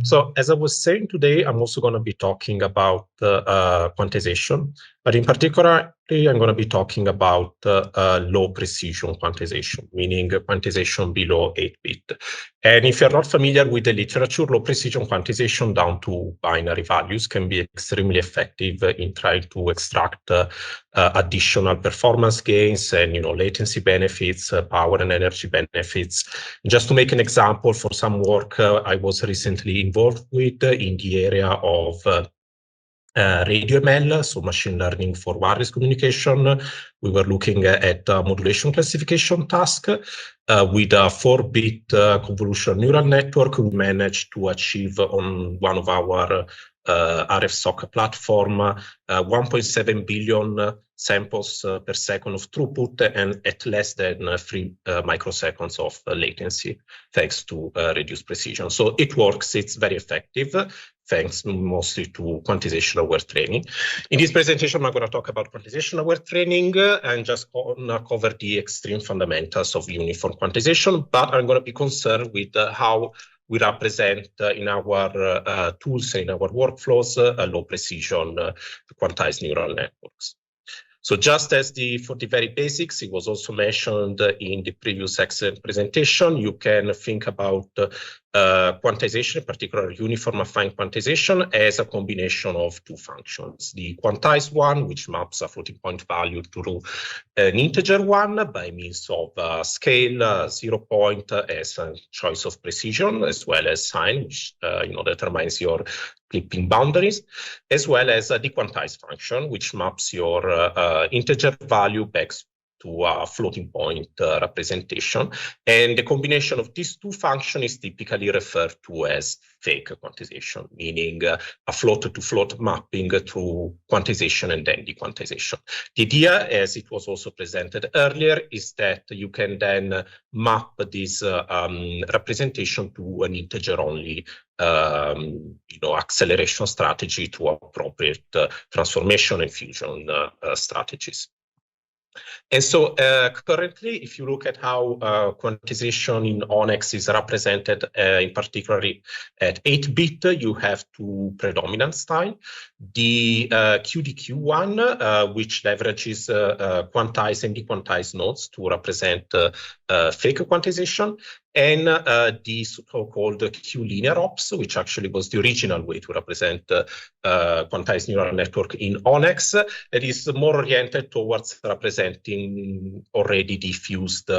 So as I was saying today, I'm also going to be talking about quantization, but in particular, I'm going to be talking about low precision quantization, meaning quantization below 8-bit. And if you're not familiar with the literature, low precision quantization down to binary values can be extremely effective in trying to extract additional performance gains and latency benefits, power and energy benefits. Just to make an example, for some work I was recently involved with in the area of radio ML, so machine learning for wireless communication. We were looking at a modulation classification task with a 4-bit convolutional neural network. We managed to achieve on one of our RFSOC platform 1.7 billion samples per second of throughput and at less than 3 microseconds of latency, thanks to reduced precision. So it works, it's very effective, thanks mostly to quantization-aware training. In this presentation, I'm going to talk about quantization-aware training and just cover the extreme fundamentals of uniform quantization, but I'm going to be concerned with how we represent in our tools, in our workflows, low precision quantized neural networks. So just as for the very basics, it was also mentioned in the previous excellent presentation, you can think about quantization, in particular uniform affine quantization, as a combination of two functions. The quantized one, which maps a floating point value to an integer one by means of scale, 0 point as a choice of precision, as well as sign, which determines your clipping boundaries, as well as a dequantized function, which maps your integer value back to a floating point representation. And the combination of these two functions is typically referred to as fake quantization, meaning a float-to-float mapping through quantization and then dequantization. The idea, as it was also presented earlier, is that you can then map this representation to an integer-only acceleration strategy to appropriate transformation and fusion strategies. And so currently, if you look at how quantization in ONNX is represented, in particular at 8-bit, you have two predominant styles. The QDQ one, which leverages quantized and dequantized nodes to represent fake quantization, and the so-called QLinear ops, which actually was the original way to represent quantized neural network in ONNX. It is more oriented towards representing already diffused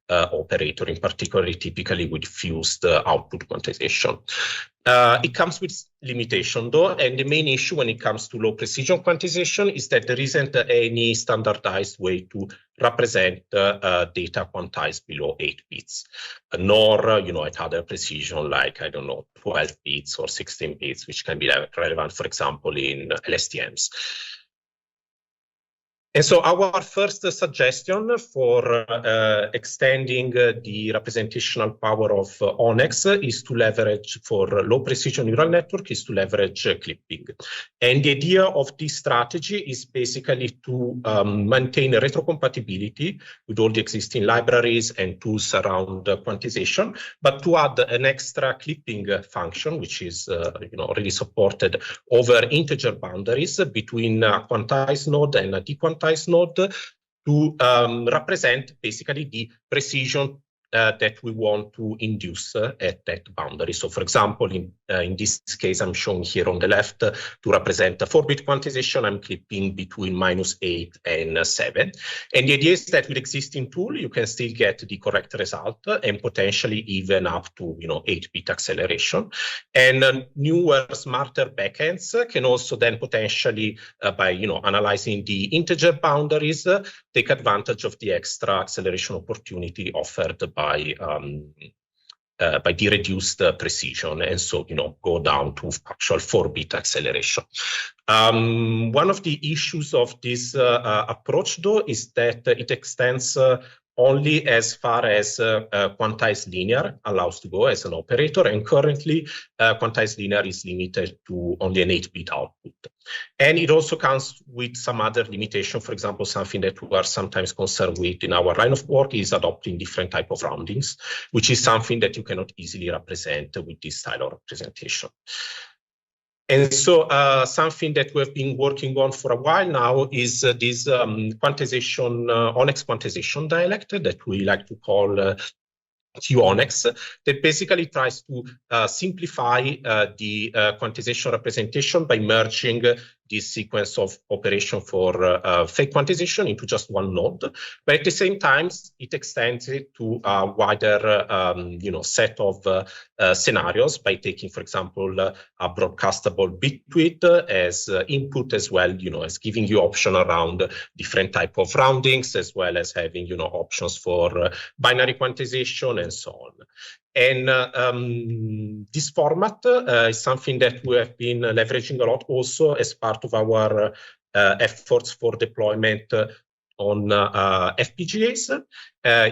operator, in particular, typically with fused output quantization. It comes with limitation though, and the main issue when it comes to low precision quantization is that there isn't any standardized way to represent data quantized below 8 bits, nor at other precision like 12 bits or 16 bits, which can be relevant, for example, in LSTMs. And so our first suggestion for extending the representational power of ONNX is to leverage, for low precision neural network, is to leverage clipping. And the idea of this strategy is basically to maintain retrocompatibility with all the existing libraries and tools around quantization, but to add an extra clipping function, which is already supported over integer boundaries between a quantized node and a dequantized node to represent basically the precision that we want to induce at that boundary. So for example, in this case, I'm showing here on the left to represent a 4-bit quantization, I'm clipping between -8 and 7. And the idea is that with existing tool, you can still get the correct result and potentially even up to 8-bit acceleration. And newer, smarter backends can also then potentially, by analyzing the integer boundaries, take advantage of the extra acceleration opportunity offered by the reduced precision, and so go down to actual 4-bit acceleration. One of the issues of this approach, though, is that it extends only as far as quantized linear allows to go as an operator, and currently quantized linear is limited to only an 8-bit output. And it also comes with some other limitation. For example, something that we are sometimes concerned with in our line of work is adopting different type of roundings, which is something that you cannot easily represent with this style of representation. And so something that we've been working on for a while now is this quantization, ONNX quantization dialect that we like to call QONNX, that basically tries to simplify the quantization representation by merging this sequence of operation for fake quantization into just one node. But at the same time, it extends it to a wider set of scenarios by taking, for example, a broadcastable bit to it as input, as well, as giving you option around different type of roundings, as well as having, options for binary quantization and so on. And this format is something that we have been leveraging a lot also as part of our efforts for deployment on FPGAs,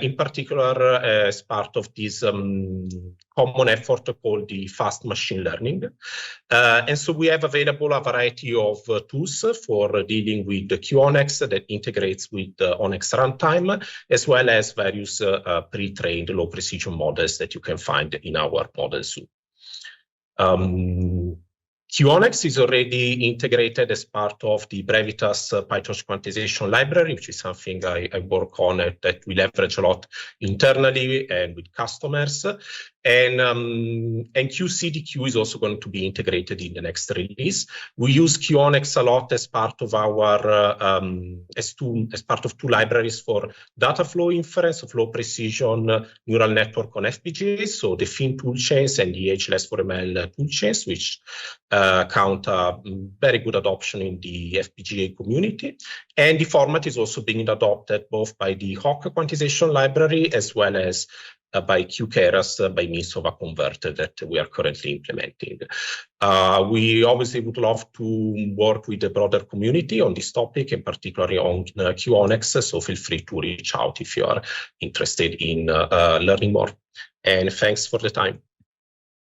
in particular as part of this common effort called the fast machine learning. And so we have available a variety of tools for dealing with the QONNX that integrates with the ONNX runtime, as well as various pre-trained low precision models that you can find in our model zoo. QONNX is already integrated as part of the Brevitas PyTorch quantization library, which is something I work on that we leverage a lot internally and with customers. And QCDQ is also going to be integrated in the next release. We use QONNX a lot as part of our as part of two libraries for data flow inference of low precision neural network on FPGAs, so the FIN toolchains and the H-less4ML toolchains, which count a very good adoption in the FPGA community. And the format is also being adopted both by the Hawk quantization library as well as by QKeras by means of a converter that we are currently implementing. We obviously would love to work with the broader community on this topic, and particularly on QONNX, so feel free to reach out if you are interested in learning more. And thanks for the time.